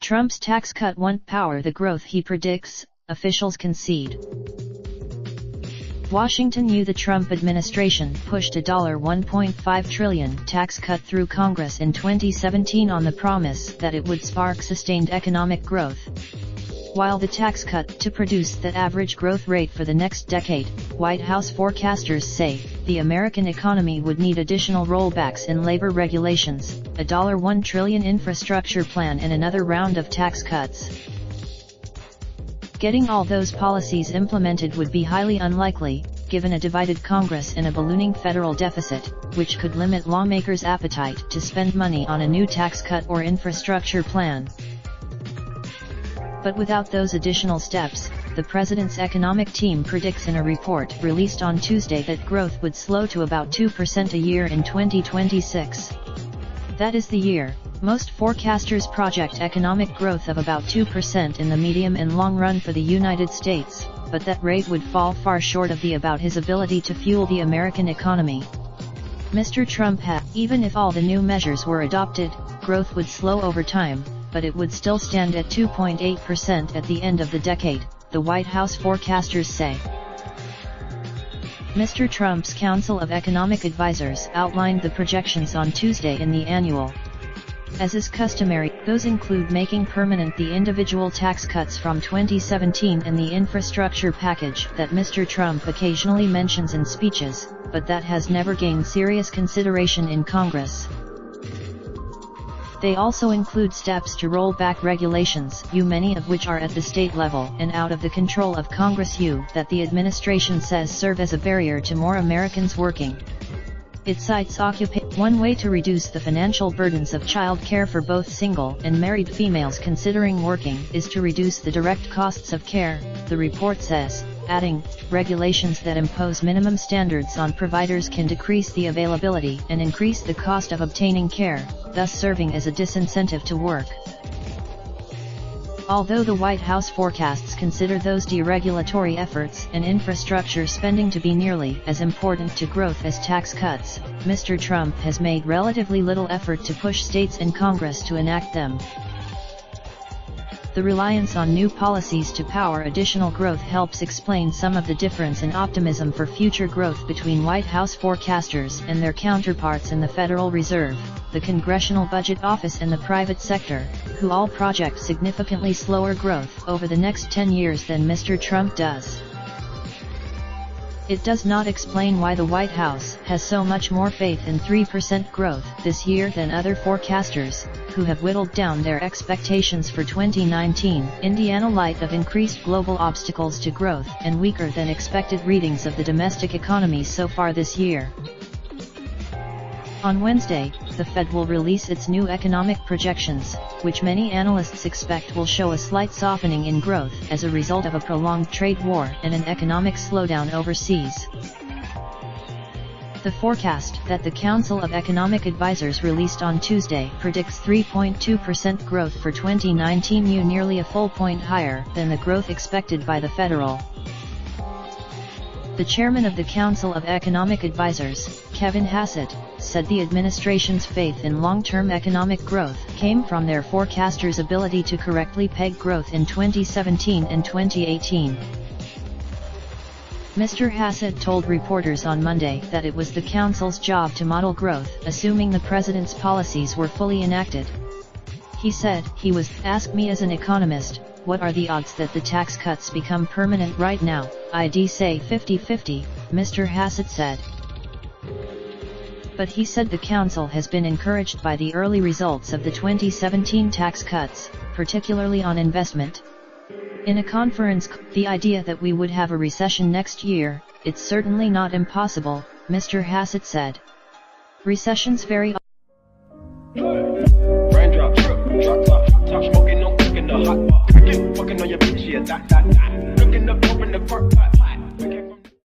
Trump's tax cut won't power the growth he predicts, officials concede. Washington knew the Trump administration pushed a $1.5 trillion tax cut through Congress in 2017 on the promise that it would spark sustained economic growth. While the tax cut to produce the average growth rate for the next decade, White House forecasters say the American economy would need additional rollbacks in labor regulations, a $1 trillion infrastructure plan and another round of tax cuts. Getting all those policies implemented would be highly unlikely, given a divided Congress and a ballooning federal deficit, which could limit lawmakers' appetite to spend money on a new tax cut or infrastructure plan. But without those additional steps, the president's economic team predicts in a report released on Tuesday that growth would slow to about 2% a year in 2026. That is the year. Most forecasters project economic growth of about 2% in the medium and long run for the United States, but that rate would fall far short of about his ability to fuel the American economy. Mr. Trump had, even if all the new measures were adopted, growth would slow over time, but it would still stand at 2.8% at the end of the decade, the White House forecasters say. Mr. Trump's Council of Economic Advisers outlined the projections on Tuesday in the annual. As is customary, those include making permanent the individual tax cuts from 2017 and the infrastructure package that Mr. Trump occasionally mentions in speeches, but that has never gained serious consideration in Congress. They also include steps to roll back regulations, many of which are at the state level and out of the control of Congress, that the administration says serve as a barrier to more Americans working. It cites one way to reduce the financial burdens of child care for both single and married females considering working is to reduce the direct costs of care, the report says, adding, regulations that impose minimum standards on providers can decrease the availability and increase the cost of obtaining care, thus serving as a disincentive to work. Although the White House forecasts consider those deregulatory efforts and infrastructure spending to be nearly as important to growth as tax cuts, Mr. Trump has made relatively little effort to push states and Congress to enact them. The reliance on new policies to power additional growth helps explain some of the difference in optimism for future growth between White House forecasters and their counterparts in the Federal Reserve, the Congressional Budget Office and the private sector, who all project significantly slower growth over the next 10 years than Mr. Trump does. It does not explain why the White House has so much more faith in 3% growth this year than other forecasters, who have whittled down their expectations for 2019 in light of increased global obstacles to growth and weaker than expected readings of the domestic economy so far this year. On Wednesday, the Fed will release its new economic projections, which many analysts expect will show a slight softening in growth as a result of a prolonged trade war and an economic slowdown overseas. The forecast that the Council of Economic Advisers released on Tuesday predicts 3.2% growth for 2019, nearly a full point higher than the growth expected by the Federal. The chairman of the Council of Economic Advisers, Kevin Hassett, said the administration's faith in long-term economic growth came from their forecasters' ability to correctly peg growth in 2017 and 2018. Mr. Hassett told reporters on Monday that it was the Council's job to model growth, assuming the president's policies were fully enacted. He said, ask me as an economist, what are the odds that the tax cuts become permanent right now? I'd say 50-50, Mr. Hassett said. But he said the Council has been encouraged by the early results of the 2017 tax cuts, particularly on investment. In a conference, the idea that we would have a recession next year, it's certainly not impossible, Mr. Hassett said. Recessions vary. Raindrop, drop top, smoking, no cooking the hot pot. Fucking on your bitch, yeah, that. Looking up, open the park pot.